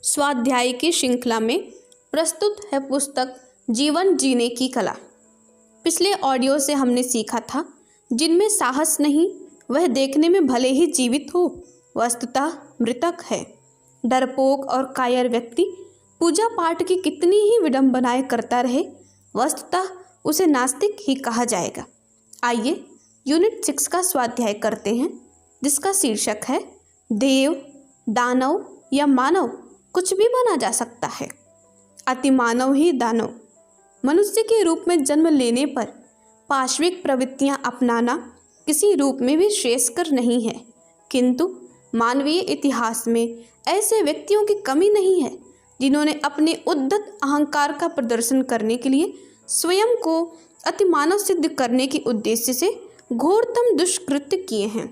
स्वाध्याय की श्रृंखला में प्रस्तुत है पुस्तक जीवन जीने की कला। पिछले ऑडियो से हमने सीखा था, जिनमें साहस नहीं वह देखने में भले ही जीवित हो वस्तुतः मृतक है। डरपोक और कायर व्यक्ति पूजा पाठ की कितनी ही विडंबनाएं करता रहे, वस्तुतः उसे नास्तिक ही कहा जाएगा। आइए यूनिट 6 का स्वाध्याय करते हैं, जिसका शीर्षक है देव, दानव या मानव कुछ भी बना जा सकता है। अतिमानव ही दानव। मनुष्य के रूप में जन्म लेने पर पाश्विक प्रवृत्तियां अपनाना किसी रूप में भी श्रेयस्कर नहीं है, किंतु मानवीय इतिहास में ऐसे व्यक्तियों की कमी नहीं है जिन्होंने अपने उद्धत अहंकार का प्रदर्शन करने के लिए स्वयं को अतिमानव सिद्ध करने के उद्देश्य से घोरतम दुष्कृत्य किए हैं।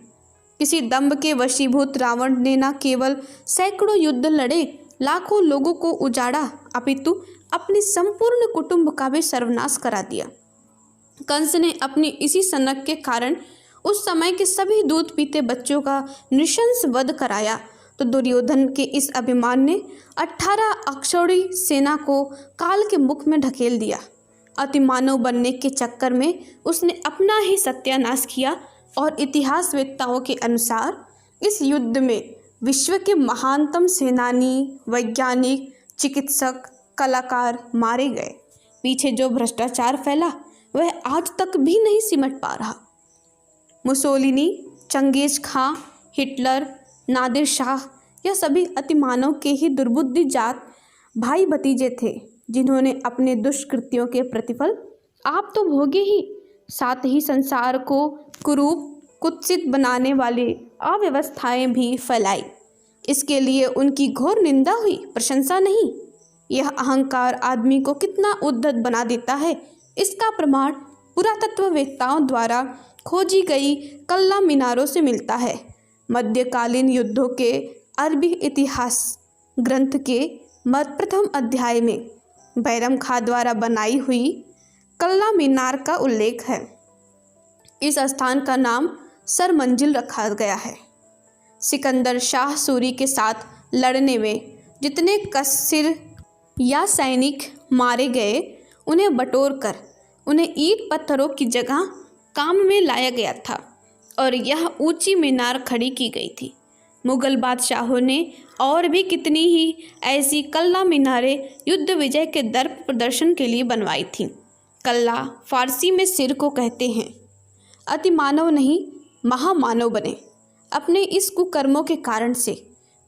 किसी दंभ के वशीभूत रावण ने न केवल सैकड़ों युद्ध लड़े, लाखों लोगों को उजाड़ा, अपितु अपने संपूर्ण कुटुंब का भी सर्वनाश करा दिया। कंस ने अपनी इसी सनक के कारण उस समय के सभी दूध पीते बच्चों का नृशंस वध कराया, तो दुर्योधन के इस अभिमान ने 18 अक्षौणी सेना को काल के मुख में ढकेल दिया। अतिमानव बनने के चक्कर में उसने अपना ही सत्यानाश किया और इतिहासवेत्ताओं के अनुसार इस युद्ध में विश्व के महानतम सेनानी, वैज्ञानिक, चिकित्सक, कलाकार मारे गए। पीछे जो भ्रष्टाचार फैला वह आज तक भी नहीं सिमट पा रहा। मुसोलिनी, चंगेज खां, हिटलर, नादिर शाह यह सभी अतिमानव के ही दुर्बुद्धि जात भाई भतीजे थे, जिन्होंने अपने दुष्कृत्यों के प्रतिफल आप तो भोगे ही, साथ ही संसार को कुरूप, कुत्सित बनाने वाले अव्यवस्थाएं भी फैलाई। इसके लिए उनकी घोर निंदा हुई, प्रशंसा नहीं। यह अहंकार आदमी को कितना उद्धत बना देता है, इसका प्रमाण पुरातत्ववेत्ताओं द्वारा खोजी गई कल्ला मीनारों से मिलता है। मध्यकालीन युद्धों के अरबी इतिहास ग्रंथ के प्रथम अध्याय में बैरम खां द्वारा बनाई हुई कल्ला मीनार का उल्लेख है। इस स्थान का नाम सर मंजिल रखा गया है। सिकंदर शाह सूरी के साथ लड़ने में जितने कस्सिर या सैनिक मारे गए, उन्हें बटोर कर उन्हें ईंट पत्थरों की जगह काम में लाया गया था और यह ऊंची मीनार खड़ी की गई थी। मुगल बादशाहों ने और भी कितनी ही ऐसी कल्ला मीनारें युद्ध विजय के दर्प प्रदर्शन के लिए बनवाई थीं। कल्ला फारसी में सिर को कहते हैं। अतिमानव नहीं, महामानव बने। अपने इस कुकर्मों के कारण से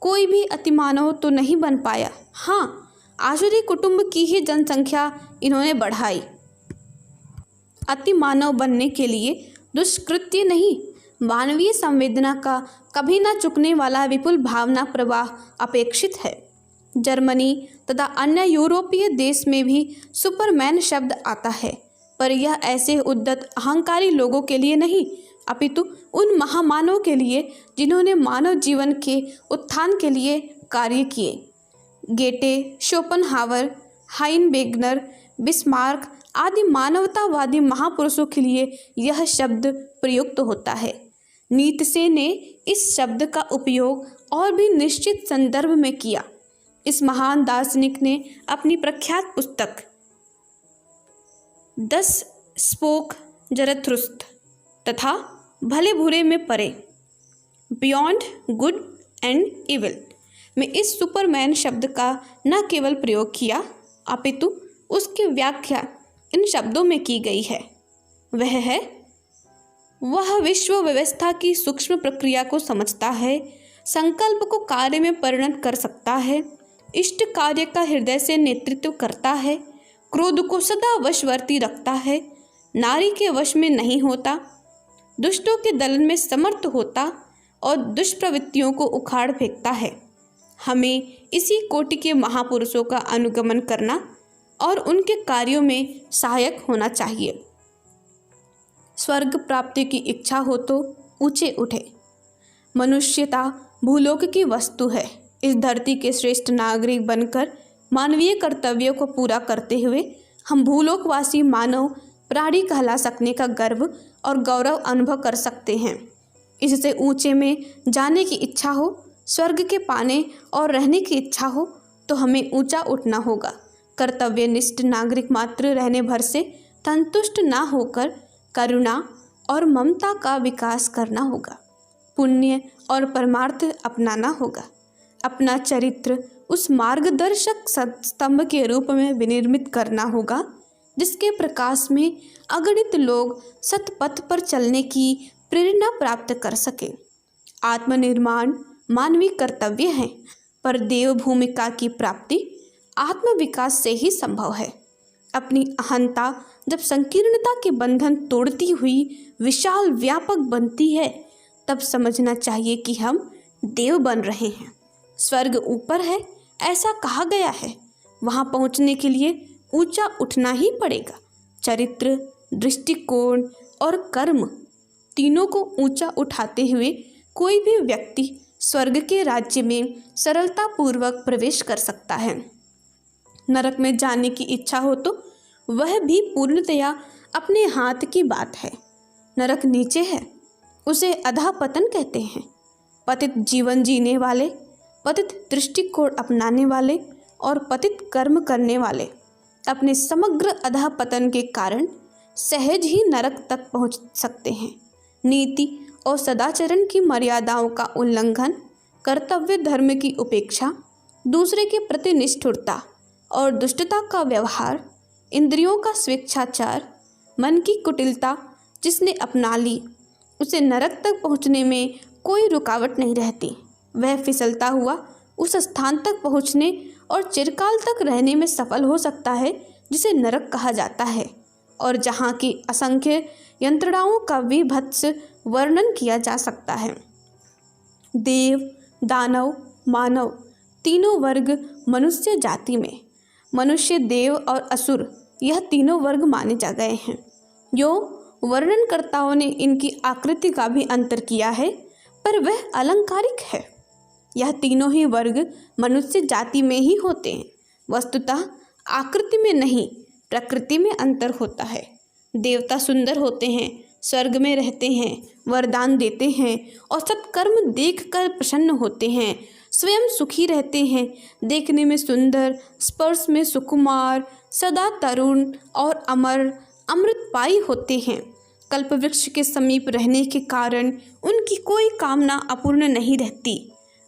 कोई भी अतिमानव तो नहीं बन पाया। हाँ, आसुरी कुटुंब की ही जनसंख्या इन्होंने बढ़ाई। अतिमानव बनने के लिए दुष्कृत्य नहीं, मानवीय संवेदना का कभी न चुकने वाला विपुल भावना प्रवाह अपेक्षित है। जर्मनी तथा अन्य यूरोपीय देश में भी सुपरमैन शब्द आता है, पर यह ऐसे उद्धत अहंकारी लोगों के लिए नहीं, अपितु उन महामानव के लिए जिन्होंने मानव जीवन के उत्थान के लिए कार्य किए। गेटे, शोपनहावर, हाइनवेगनर, बिस्मार्क आदि मानवतावादी महापुरुषों के लिए यह शब्द प्रयुक्त होता है। नीत्शे ने इस शब्द का उपयोग और भी निश्चित संदर्भ में किया। इस महान दार्शनिक ने अपनी प्रख्यात पुस्तक 10 स्पोक जरथुस्त्र तथा भले बुरे में परे, बियॉन्ड गुड एंड इविल में इस सुपरमैन शब्द का न केवल प्रयोग किया, अपितु उसकी व्याख्या इन शब्दों में की गई है। वह विश्व व्यवस्था की सूक्ष्म प्रक्रिया को समझता है, संकल्प को कार्य में परिणत कर सकता है, इष्ट कार्य का हृदय से नेतृत्व करता है, क्रोध को सदा वशवर्ती रखता है, नारी के वश में नहीं होता, दुष्टों के दलन में समर्थ होता और दुष्प्रवृत्तियों को उखाड़ फेंकता है। हमें इसी कोटि के महापुरुषों का अनुगमन करना और उनके कार्यों में सहायक होना चाहिए। स्वर्ग प्राप्ति की इच्छा हो तो ऊंचे उठे। मनुष्यता भूलोक की वस्तु है। इस धरती के श्रेष्ठ नागरिक बनकर मानवीय कर्तव्यों को पूरा करते हुए हम भूलोकवासी मानव प्राणी कहला सकने का गर्व और गौरव अनुभव कर सकते हैं। इससे ऊंचे में जाने की इच्छा हो, स्वर्ग के पाने और रहने की इच्छा हो तो हमें ऊंचा उठना होगा। कर्तव्यनिष्ठ नागरिक मात्र रहने भर से संतुष्ट ना होकर करुणा और ममता का विकास करना होगा। पुण्य और परमार्थ अपनाना होगा। अपना चरित्र उस मार्गदर्शक स्तंभ के रूप में विनिर्मित करना होगा जिसके प्रकाश में अगणित लोग सतपथ पर चलने की प्रेरणा प्राप्त कर सके। आत्मनिर्माण मानवीय कर्तव्य है, पर देव भूमिका की प्राप्ति आत्मविकास से ही संभव है। अपनी अहंता जब संकीर्णता के बंधन तोड़ती हुई विशाल व्यापक बनती है, तब समझना चाहिए कि हम देव बन रहे हैं। स्वर्ग ऊपर है ऐसा कहा गया है, वहां पहुंचने के लिए ऊंचा उठना ही पड़ेगा। चरित्र, दृष्टिकोण और कर्म तीनों को ऊंचा उठाते हुए कोई भी व्यक्ति स्वर्ग के राज्य में सरलतापूर्वक प्रवेश कर सकता है। नरक में जाने की इच्छा हो तो वह भी पूर्णतया अपने हाथ की बात है। नरक नीचे है, उसे अधःपतन कहते हैं। पतित जीवन जीने वाले, पतित दृष्टिकोण अपनाने वाले और पतित कर्म करने वाले अपने समग्र अधःपतन के कारण सहज ही नरक तक पहुंच सकते हैं। नीति और सदाचरण की मर्यादाओं का उल्लंघन, कर्तव्य धर्म की उपेक्षा, दूसरे के प्रति निष्ठुरता और दुष्टता का व्यवहार, इंद्रियों का स्वेच्छाचार, मन की कुटिलता जिसने अपना ली, उसे नरक तक पहुंचने में कोई रुकावट नहीं रहती। वह फिसलता हुआ उस स्थान तक पहुंचने और चिरकाल तक रहने में सफल हो सकता है जिसे नरक कहा जाता है, और जहाँ की असंख्य यंत्रणाओं का विभत्स वर्णन किया जा सकता है। देव, दानव, मानव तीनों वर्ग मनुष्य जाति में, मनुष्य, देव और असुर यह तीनों वर्ग माने जा गए हैं। जो वर्णनकर्ताओं ने इनकी आकृति का भी अंतर किया है, पर वह अलंकारिक है। यह तीनों ही वर्ग मनुष्य जाति में ही होते हैं। वस्तुतः आकृति में नहीं, प्रकृति में अंतर होता है। देवता सुंदर होते हैं, स्वर्ग में रहते हैं, वरदान देते हैं और सत्कर्म देखकर प्रसन्न होते हैं। स्वयं सुखी रहते हैं, देखने में सुंदर, स्पर्श में सुकुमार, सदा तरुण और अमर, अमृतपाई होते हैं। कल्पवृक्ष के समीप रहने के कारण उनकी कोई कामना अपूर्ण नहीं रहती।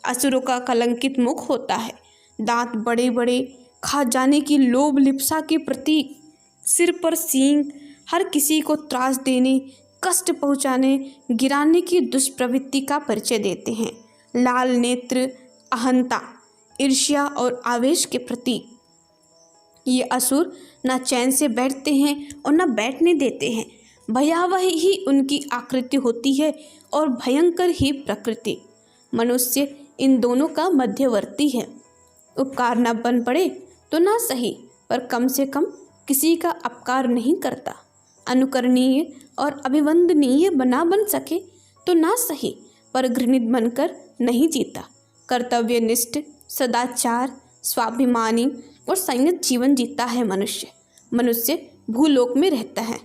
असुरों का कलंकित मुख होता है, दांत बड़े बड़े, खा जाने की लोभ लिप्सा के प्रतीक, सिर पर सींग, हर किसी को त्रास देने, कष्ट पहुंचाने, गिराने की दुष्प्रवृत्ति का परिचय देते हैं। लाल नेत्र, अहंता, ईर्ष्या और आवेश के प्रतीक। ये असुर न चैन से बैठते हैं और न बैठने देते हैं। भयावह ही उनकी आकृति होती है और भयंकर ही प्रकृति। मनुष्य इन दोनों का मध्यवर्ती है। उपकार न बन पड़े तो ना सही, पर कम से कम किसी का अपकार नहीं करता। अनुकरणीय और अभिवंदनीय बन सके तो ना सही, पर घृणित बनकर नहीं जीता। कर्तव्यनिष्ठ, सदाचार, स्वाभिमानी और संयत जीवन जीता है मनुष्य। मनुष्य भूलोक में रहता है,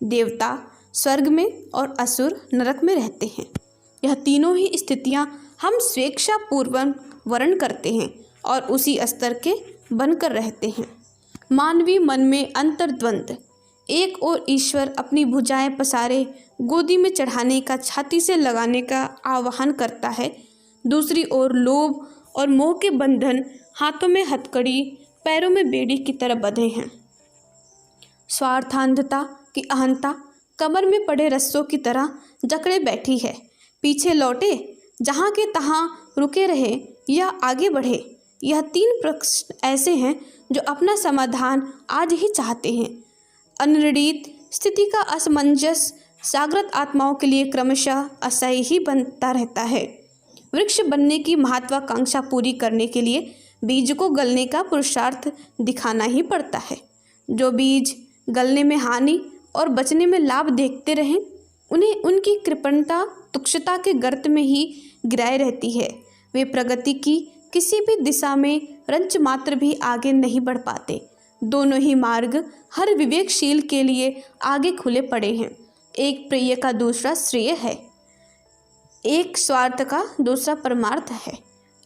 देवता स्वर्ग में और असुर नरक में रहते हैं। यह तीनों ही स्थितियां हम स्वेच्छापूर्वक वर्ण करते हैं और उसी स्तर के बनकर रहते हैं। मानवीय मन में अंतर्द्वंद, एक ओर ईश्वर अपनी भुजाएं पसारे गोदी में चढ़ाने का, छाती से लगाने का आह्वान करता है, दूसरी ओर लोभ और मोह के बंधन हाथों में हथकड़ी, पैरों में बेड़ी की तरह बंधे हैं। स्वार्थांधता की अहंता कमर में पड़े रस्सों की तरह जकड़े बैठी है। पीछे लौटे, जहाँ के तहाँ रुके रहे या आगे बढ़े, यह तीन प्रश्न ऐसे हैं जो अपना समाधान आज ही चाहते हैं। अनिर्णित स्थिति का असमंजस जागृत आत्माओं के लिए क्रमशः असह्य ही बनता रहता है। वृक्ष बनने की महत्वाकांक्षा पूरी करने के लिए बीज को गलने का पुरुषार्थ दिखाना ही पड़ता है। जो बीज गलने में हानि और बचने में लाभ देखते रहें, उन्हें उनकी कृपणता तुच्छता के गर्त में ही गिराए रहती है। वे प्रगति की किसी भी दिशा में रंच मात्र भी आगे नहीं बढ़ पाते। दोनों ही मार्ग हर विवेकशील के लिए आगे खुले पड़े हैं। एक प्रिय का दूसरा श्रेय है, एक स्वार्थ का दूसरा परमार्थ है,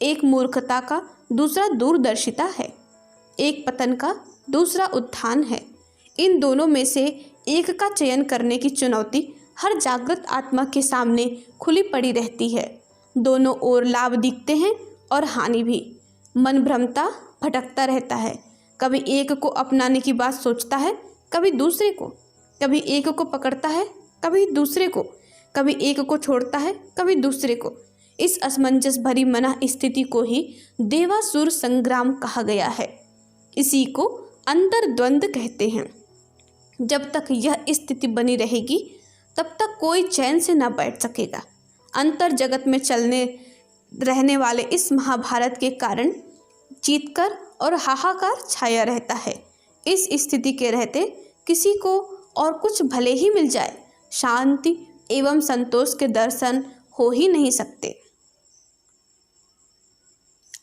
एक मूर्खता का दूसरा दूरदर्शिता है। एक पतन का, दूसरा उत्थान है। इन दोनों में से एक का चयन करने की चुनौती हर जागृत आत्मा के सामने खुली पड़ी रहती है। दोनों ओर लाभ दिखते हैं और हानि भी। मन भ्रमता भटकता रहता है। कभी एक को अपनाने की बात सोचता है, कभी दूसरे को। कभी एक को पकड़ता है, कभी दूसरे को। कभी एक को छोड़ता है, कभी दूसरे को। इस असमंजस भरी मना स्थिति को ही देवासुर संग्राम कहा गया है। इसी को अंतर्द्वंद कहते हैं। जब तक यह स्थिति बनी रहेगी तब तक कोई चैन से न बैठ सकेगा। अंतर जगत में चलने रहने वाले इस महाभारत के कारण जीतकर और हाहाकार छाया रहता है। इस स्थिति के रहते किसी को और कुछ भले ही मिल जाए, शांति एवं संतोष के दर्शन हो ही नहीं सकते।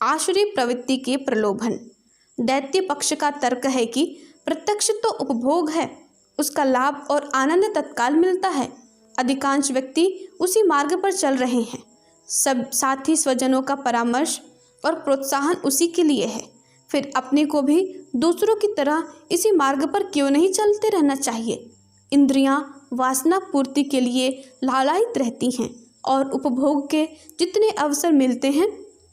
आसुरी प्रवृत्ति के प्रलोभन। दैत्य पक्ष का तर्क है कि प्रत्यक्ष तो उपभोग है, उसका लाभ और आनंद तत्काल मिलता है। अधिकांश व्यक्ति उसी मार्ग पर चल रहे हैं। सब साथी स्वजनों का परामर्श और प्रोत्साहन उसी के लिए है। फिर अपने को भी दूसरों की तरह इसी मार्ग पर क्यों नहीं चलते रहना चाहिए। इंद्रियां वासना पूर्ति के लिए लालायित रहती हैं और उपभोग के जितने अवसर मिलते हैं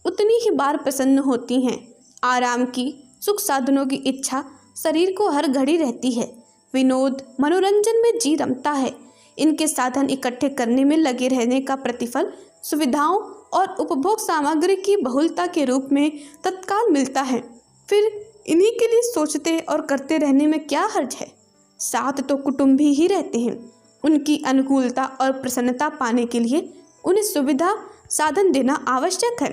उतनी ही बार प्रसन्न होती हैं। आराम की, सुख साधनों की इच्छा शरीर को हर घड़ी रहती है। विनोद मनोरंजन में जी रमता है। इनके साधन इकट्ठे करने में लगे रहने का प्रतिफल सुविधाओं और उपभोग सामग्री की बहुलता के रूप में तत्काल मिलता है। फिर इन्हीं के लिए सोचते और करते रहने में क्या हर्ज है। साथ तो कुटुंबी ही रहते हैं। उनकी अनुकूलता और प्रसन्नता पाने के लिए उन्हें सुविधा साधन देना आवश्यक है।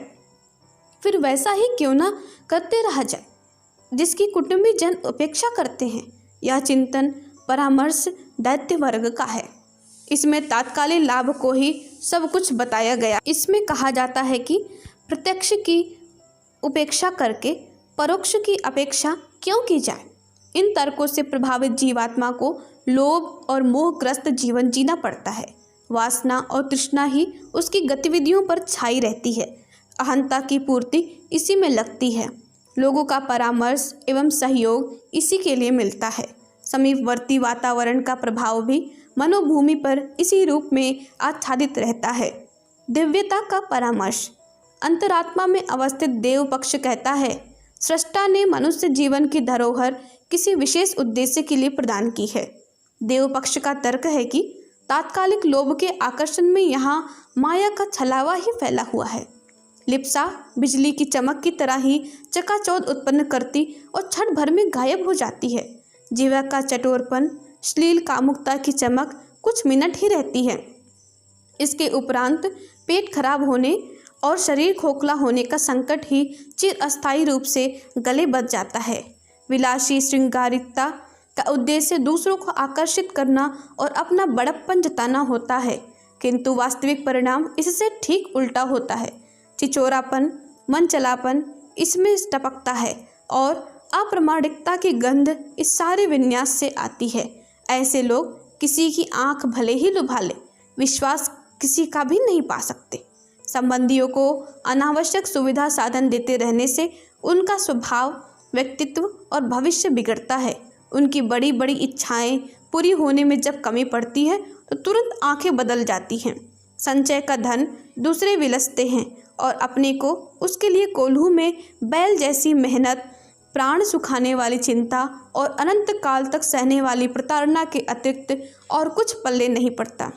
फिर वैसा ही क्यों ना करते रहा जाए जिसकी कुटुंबी जन अपेक्षा करते हैं। यह चिंतन परामर्श दैत्य वर्ग का है। इसमें तात्कालिक लाभ को ही सब कुछ बताया गया। इसमें कहा जाता है कि प्रत्यक्ष की उपेक्षा करके परोक्ष की अपेक्षा क्यों की जाए। इन तर्कों से प्रभावित जीवात्मा को लोभ और मोहग्रस्त जीवन जीना पड़ता है। वासना और तृष्णा ही उसकी गतिविधियों पर छाई रहती है। अहंता की पूर्ति इसी में लगती है। लोगों का परामर्श एवं सहयोग इसी के लिए मिलता है। समीपवर्ती वातावरण का प्रभाव भी मनोभूमि पर इसी रूप में आच्छादित रहता है। दिव्यता का परामर्श। अंतरात्मा में अवस्थित देव पक्ष कहता है, सृष्टा ने मनुष्य जीवन की धरोहर किसी विशेष उद्देश्य के लिए प्रदान की है। देव पक्ष का तर्क है कि तात्कालिक लोभ के आकर्षण में यहाँ माया का छलावा ही फैला हुआ है। लिप्सा बिजली की चमक की तरह ही चकाचौंध उत्पन्न करती और क्षण भर में गायब हो जाती है। जीवा का चटोरपन, श्लील कामुकता की चमक कुछ मिनट ही रहती है। इसके उपरांत पेट खराब होने और शरीर खोखला होने का संकट ही चिरअस्थायी रूप से गले बध जाता है। विलासी श्रृंगारिकता का उद्देश्य दूसरों को आकर्षित करना और अपना बड़प्पन जताना होता है, किंतु वास्तविक परिणाम इससे ठीक उल्टा होता है। चिचोरापन, मनचलापन इसमें टपकता है और अप्रामाणिकता की गंध इस सारे विन्यास से आती है। ऐसे लोग किसी की आंख भले ही लुभा ले, विश्वास किसी का भी नहीं पा सकते। संबंधियों को अनावश्यक सुविधा साधन देते रहने से उनका स्वभाव, व्यक्तित्व और भविष्य बिगड़ता है। उनकी बड़ी बड़ी इच्छाएं पूरी होने में जब कमी पड़ती है तो तुरंत आंखें बदल जाती हैं। संचय का धन दूसरे विलसते हैं और अपने को उसके लिए कोल्हू में बैल जैसी मेहनत, प्राण सुखाने वाली चिंता और अनंत काल तक सहने वाली प्रताड़ना के अतिरिक्त और कुछ पल्ले नहीं पड़ता।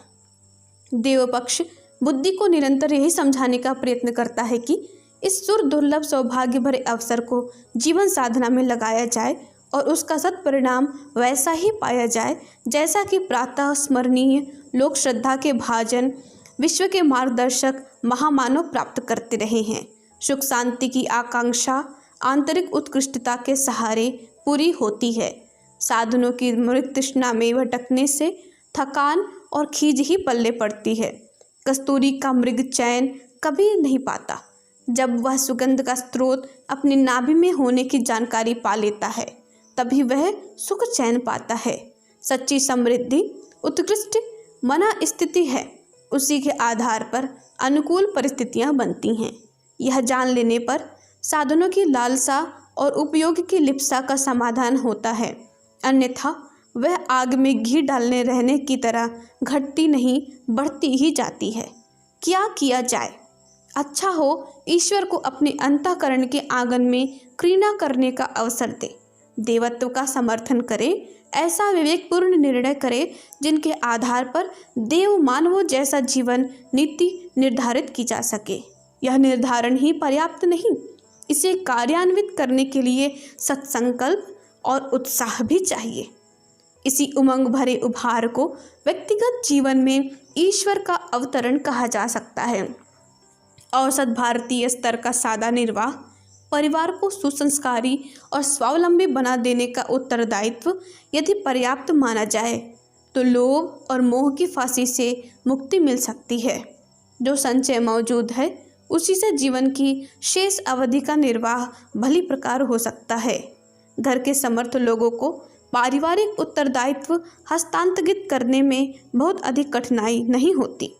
देवपक्ष बुद्धि को निरंतर यही समझाने का प्रयत्न करता है कि इस सुर दुर्लभ सौभाग्य भरे अवसर को जीवन साधना में लगाया जाए और उसका सत्परिणाम वैसा ही पाया जाए जैसा कि प्रातः स्मरणीय लोक श्रद्धा के भाजन विश्व के मार्गदर्शक महामानव प्राप्त करते रहे हैं। सुख शांति की आकांक्षा आंतरिक उत्कृष्टता के सहारे पूरी होती है। साधनों की मृत तृष्णा में भटकने से थकान और खीज ही पल्ले पड़ती है। कस्तूरी का मृग चैन कभी नहीं पाता। जब वह सुगंध का स्रोत अपनी नाभि में होने की जानकारी पा लेता है तभी वह सुख चैन पाता है। सच्ची समृद्धि उत्कृष्ट मना स्थिति है, उसी के आधार पर अनुकूल परिस्थितियां बनती हैं। यह जान लेने पर साधनों की लालसा और उपयोग की लिप्सा का समाधान होता है, अन्यथा वह आग में घी डालने रहने की तरह घटती नहीं बढ़ती ही जाती है। क्या किया जाए? अच्छा हो ईश्वर को अपने अंतःकरण के आंगन में क्रीड़ा करने का अवसर दे, देवत्व का समर्थन करे, ऐसा विवेकपूर्ण निर्णय करे जिनके आधार पर देव मानवों जैसा जीवन नीति निर्धारित की जा सके। यह निर्धारण ही पर्याप्त नहीं, इसे कार्यान्वित करने के लिए सत्संकल्प और उत्साह भी चाहिए। इसी उमंग भरे उभार को व्यक्तिगत जीवन में ईश्वर का अवतरण कहा जा सकता है। औसत भारतीय स्तर का सादा निर्वाह परिवार को सुसंस्कारी और स्वावलंबी बना देने का उत्तरदायित्व यदि पर्याप्त माना जाए तो लोभ और मोह की फांसी से मुक्ति मिल सकती है। जो संचय मौजूद है उसी से जीवन की शेष अवधि का निर्वाह भली प्रकार हो सकता है। घर के समर्थ लोगों को पारिवारिक उत्तरदायित्व हस्तांतरित करने में बहुत अधिक कठिनाई नहीं होती।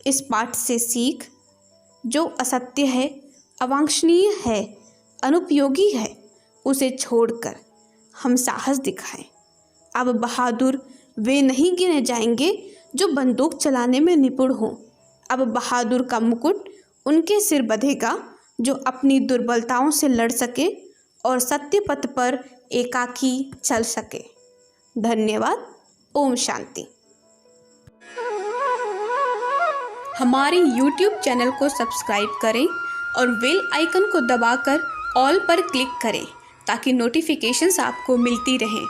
इस पाठ से सीख, जो असत्य है, अवांछनीय है, अनुपयोगी है, उसे छोड़कर हम साहस दिखाएं। अब बहादुर वे नहीं गिने जाएंगे जो बंदूक चलाने में निपुण हों। अब बहादुर का मुकुट उनके सिर बंधेगा जो अपनी दुर्बलताओं से लड़ सके और सत्य पथ पर एकाकी चल सके। धन्यवाद। ओम शांति। हमारे YouTube चैनल को सब्सक्राइब करें और बेल आइकन को दबाकर ऑल पर क्लिक करें ताकि नोटिफिकेशंस आपको मिलती रहें।